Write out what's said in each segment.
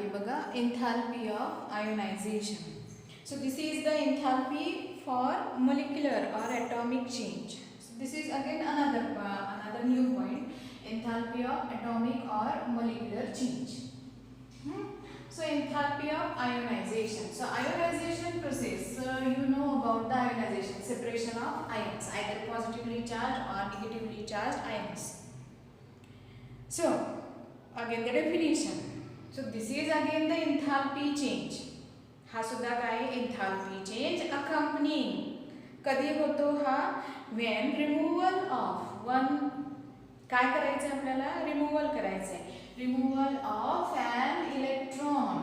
आहे बघा, enthalpy of ionization. So this is the enthalpy for molecular or atomic change. So this is again another new point, enthalpy of atomic or molecular change. So enthalpy of ionization. So ionization process, you know about the ionization, separation of ions, either positively charged or negatively charged ions. So again the definition. So this is again the enthalpy change. हा सुद्धा काय enthalpy change accompanying. कधी होतो हा? when removal of one, काय करायचं आपल्याला? Removal करायचं आहे. Removal of an electron.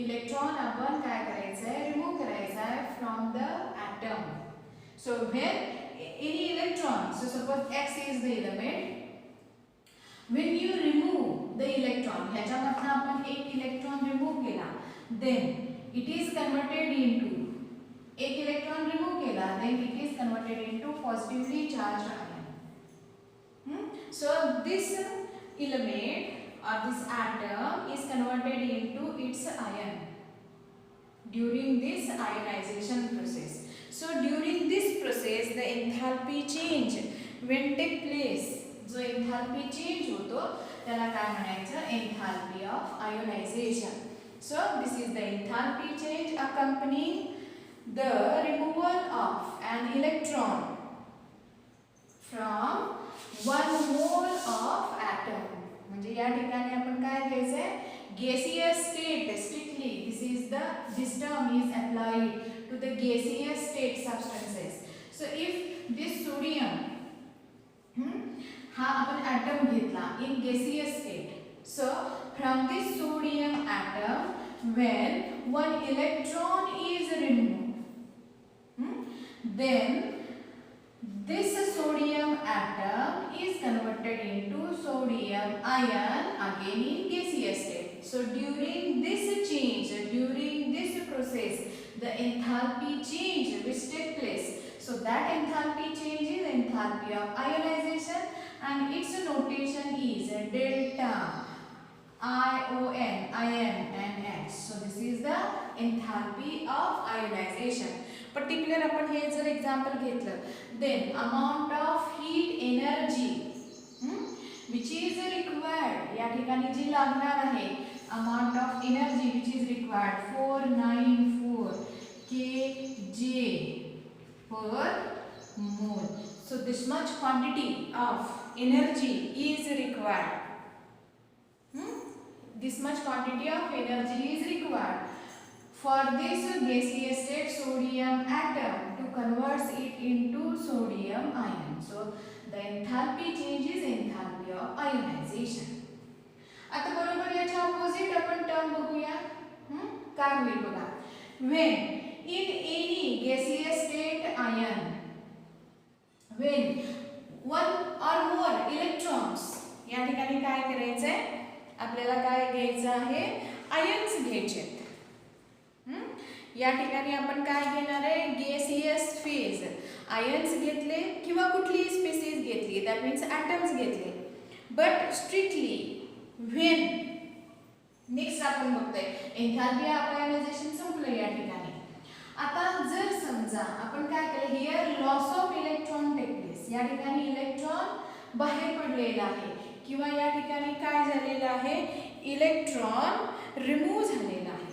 Electron आपण काय करायचं आहे? रिमूव्ह करायचं आहे from the atom. So when any electron, so suppose x is the element, when you remove the electron, ह्याच्यामधून आपण एक इलेक्ट्रॉन रिमूव्ह केला, then it is converted into, एक इलेक्ट्रॉन रिमूव्ह केला, then it is converted into positively charged ion. So this element or this atom is converted into its ion during this ionization process. So during this process the enthalpy change when take place, जो enthalpy change होतो त्याला काय म्हणायचं? Enthalpy of ionization. So this is the enthalpy change accompanying the removal of an electron from one mole of atom. म्हणजे या ठिकाणी आपण काय घ्यायचंय? Gaseous state. Strictly this term is applied to the gaseous state substances. So if this sodium, हा आपण atom घेतला in gaseous state. So from this sodium atom, when one electron is removed, then this sodium atom is converted into sodium ion again in gaseous state. So during this change, during this process, the enthalpy change which take place. So that enthalpy change is enthalpy of ionization, and its notation is delta ion, and H. So this is the enthalpy of ionization. Particular आपण हे जर example घेतलं, then amount of heat energy which is required, या ठिकाणी जी लागणार आहे, amount of energy which is required 494 kJ per mole. So this much quantity of energy is required. This much quantity of energy is required for this gaseous state sodium atom to convert it into sodium ion. So the enthalpy change is enthalpy of ionization. आता बरोबर याच्या opposite आपण term बघूया. काय होईल बघा? When in any gaseous state ion, when one or more electrons, या ठिकाणी काय करायचंय? आपल्याला काय घ्यायचं आहे? आयन्स घ्यायचे. या ठिकाणी आपण काय घेणार आहे? Gaseous phase. आयन्स घेतले किंवा कुठलीही स्पेसिस घेतली, दॅट मीन्स ॲटम्स घेतले. बट स्ट्रिक्टली व्हेन, नेक्स्ट आपण बघतोय एन्थाल्पी ऑफ आयोनायझेशन संपलं या ठिकाणी. आता जर समजा आपण काय केलं, here loss of electron take place, या ठिकाणी इलेक्ट्रॉन बाहेर पडलेला आहे किंवा या ठिकाणी काय झालेलं आहे? इलेक्ट्रॉन रिमूव्ह झालेला आहे.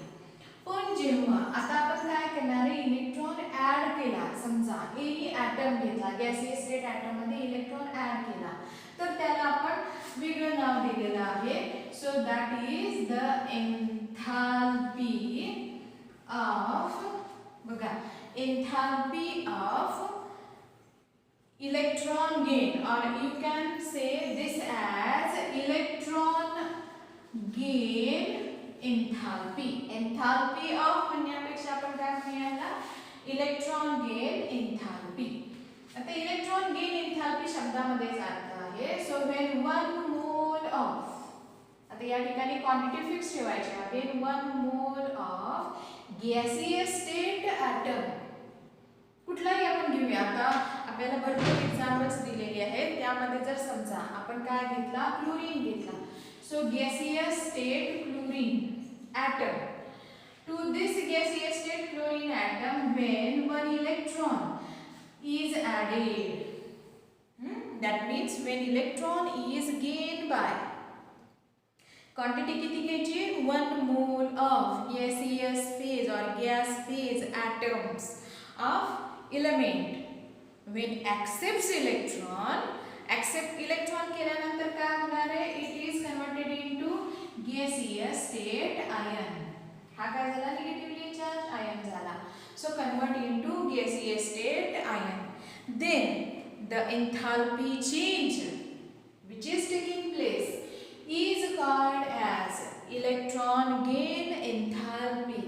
पण जेव्हा आता आपण काय करणार आहे? इलेक्ट्रॉन ऍड केला, समजा एनी ॲटम घेतला, गॅसियस स्टेट ॲटम मध्ये इलेक्ट्रॉन ऍड केला, तर त्याला आपण वेगळं नाव दिलेलं आहे. So that is the enthalpy of, बघा, enthalpy of electron gain, or you can say this as electron gain enthalpy. Enthalpy of म्हणण्यापेक्षा आपण काय म्हणूया? electron gain enthalpy. आता electron gain enthalpy शब्दामध्ये अर्थ आहे. So when one mole of, आता या ठिकाणी क्वांटिटी फिक्स ठेवायची आहे. when one mole of gaseous state atom, कुठलाही आपण घेऊया. आता आपल्याला भरपूर एक्झाम्पल्स दिलेले आहेत, त्यामध्ये जर समजा आपण काय घेतला? क्लोरीन घेतला. So gaseous state chlorine atom. To this gaseous state chlorine atom, when one electron is added, that means when electron is gained by, quantity किती घ्यायची 1 mole of gaseous phase or gas phase atoms of element when accepts electron, accept electron केल्यानंतर काय होणार आहे, it is converted into gaseous state ion. हा काय झाला, negatively charged ion झाला. So convert into gaseous state ion. Then the enthalpy change which is taking place is called as electron gain enthalpy,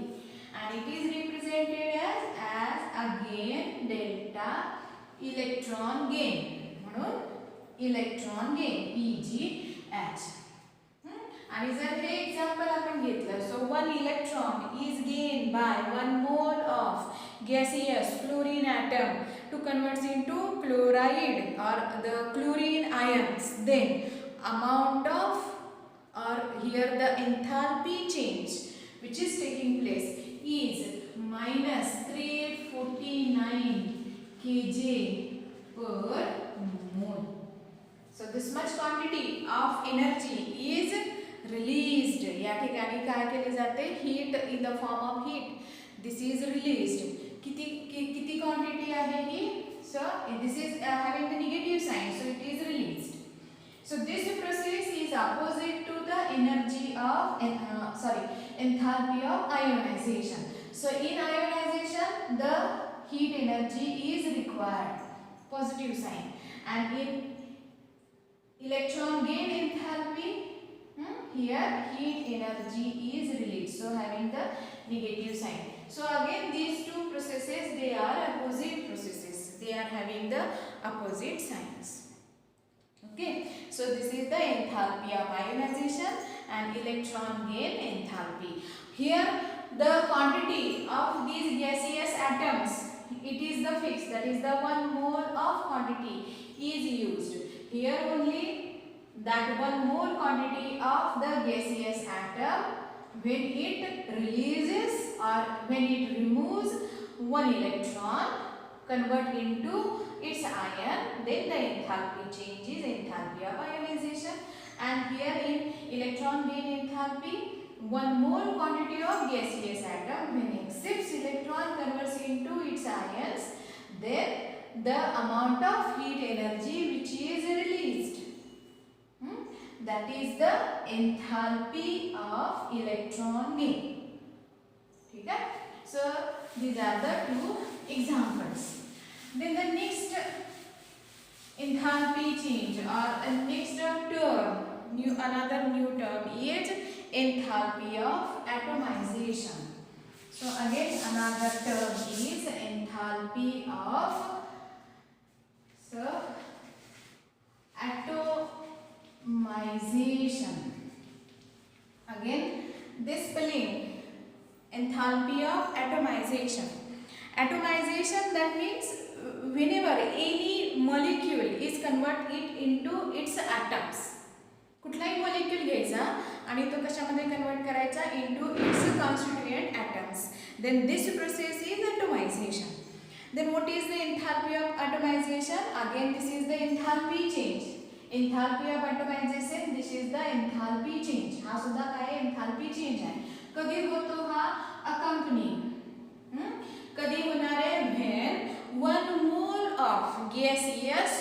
and it is represented as again delta electron gain, म्हणून electron gain EGH. आणि जर हे example आपण घेतलं, so one electron is gained by 1 mole of gaseous chlorine atom to convert into chloride or the chlorine ions, then amount of or here the enthalpy change which is taking place is minus 349 kJ per mole. So this much quantity of energy is released. या ठिकाणी काय केले जाते, heat in the form of heat, this is released. किती quantity आहे ही, so this is having the negative sign, so it is released. So this process is opposite to the energy of enthalpy of ionization. So in ionization the heat energy is required, positive sign, and in electron gain enthalpy, here heat energy is released, so having the negative sign. So again these two processes, they are opposite processes, they are having the opposite signs. Okay, so this is the enthalpy of ionization and electron gain enthalpy. Here the quantity of these gaseous atoms, it is the fixed, that is the 1 mole of quantity is used. Here only that 1 mole quantity of the gaseous atom, when it releases or when it removes 1 electron, convert into its ion, then the enthalpy changes, enthalpy of ionization. And here in electron gain enthalpy, 1 mole quantity of gaseous atom when accepts electron converts into its ions, then the amount of heat energy which is released, that is the enthalpy of electron gain. Okay, so these are the two examples. Then the next enthalpy change or next term, another new term is enthalpy of atomization. So again another term is enthalpy of atomization. Again this spelling, enthalpy of atomization. Atomization, that means whenever any molecule is converted into its atoms. कुठलाही molecule घ्यायचा आणि तो कशामध्ये convert करायचा, into its constituent atoms. Then this process is atomization. Then what is the enthalpy of atomization? Again this is the enthalpy change. Enthalpy of atomization, this is the enthalpy change. हा सुद्धा काय enthalpy change आहे. कधी होतो हा, accompanying. कधी होणार आहे, when 1 mole of gaseous,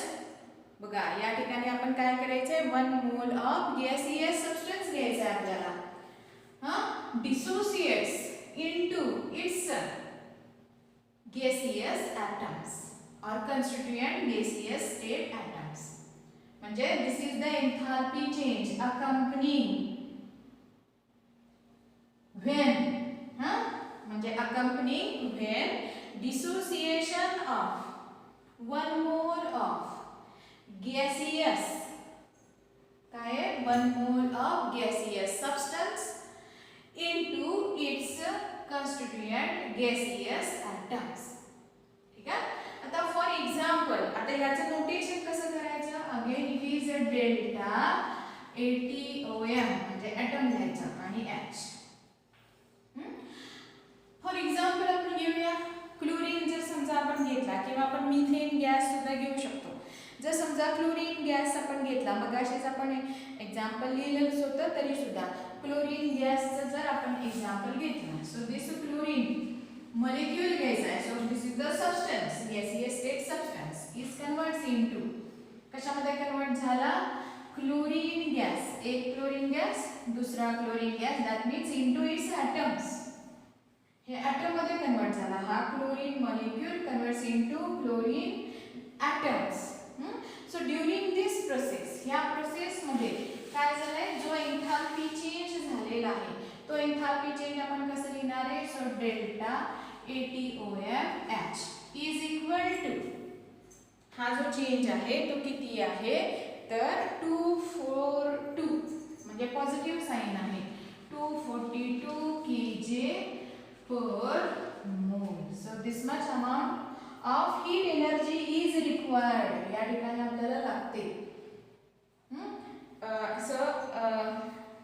बघा या ठिकाणी आपण काय करायचंय, 1 mole of gaseous substance घ्यायचा आहे आपल्याला, dissociates into its gaseous atoms or constituent gaseous state atoms. म्हणजे this is the enthalpy change accompanying when, म्हणजे accompanying when dissociation of 1 mole of gaseous, काय 1 mole of gaseous substance into its constituent gaseous atoms. ठीक आहे. आता for example, आता याचं notation कसं करायचं, again it is a delta ATOM म्हणजे ॲटम घ्यायचा आणि H. किंवा आपण मिथेन गॅस सुद्धा घेऊ शकतो. जर समजा क्लोरीन गॅस आपण घेतला, मग असेच आपण एक्झाम्पल लिहिलेलंच होतं तरी सुद्धा क्लोरीन गॅसचं जर आपण एक्झाम्पल घेतलं, सो दिस क्लोरीन molecule घ्यायचा आहे. So this is the substance, gaseous state substance is converts into, कशामध्ये कन्वर्ट झाला, क्लोरीन गॅस, एक क्लोरीन गॅस दुसरा chlorine gas, that means into its atoms, हे ॲटम मध्ये कन्वर्ट झाला. हा chlorine molecule converts into chlorine atoms. So during this process, ह्या process मध्ये काय झालंय, जो एन्थाल्पी चेंज झालेला आहे तो एन्थाल्पी चेंज आपण कसं लिहिणार आहे, so delta ATOMH is equal to, हा जो चेंज आहे तो किती आहे, तर 242 म्हणजे पॉझिटिव्ह साइन आहे, 242 kJ per mole. So this much amount of heat energy is required. या ठिकाणी आपल्याला लागते. So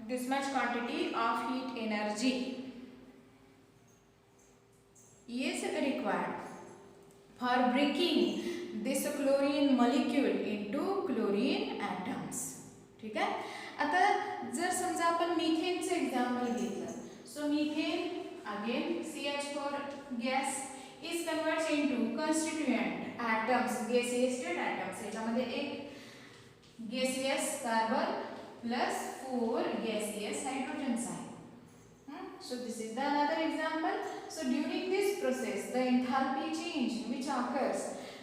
this much quantity of heat energy is required for breaking this chlorine molecule into chlorine atoms. ठीक आहे. आता जर समजा आपण मिथेनचे एक्झाम्पल घेतलं, so methane again CH4 gas is converts into constituent atoms, gaseous state atoms. याच्यामध्ये एक gaseous carbon plus 4 gaseous hydrogens आहे. So this is the another example. So during this process, the enthalpy change which occurs,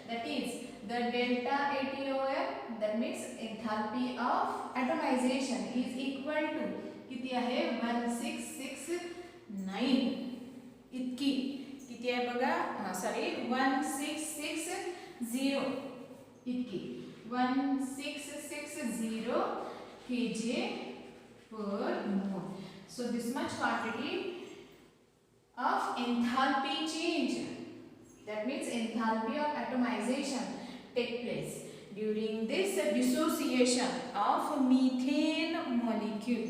that is the delta ATOM, that means enthalpy of atomization is equal to किती आहे, 1669 इतकी, किती आहे बघा, sorry 1660 इतकी, 1660 kJ per mole. So this much quantity of enthalpy change, that means enthalpy of atomization take place during this dissociation of methane molecule.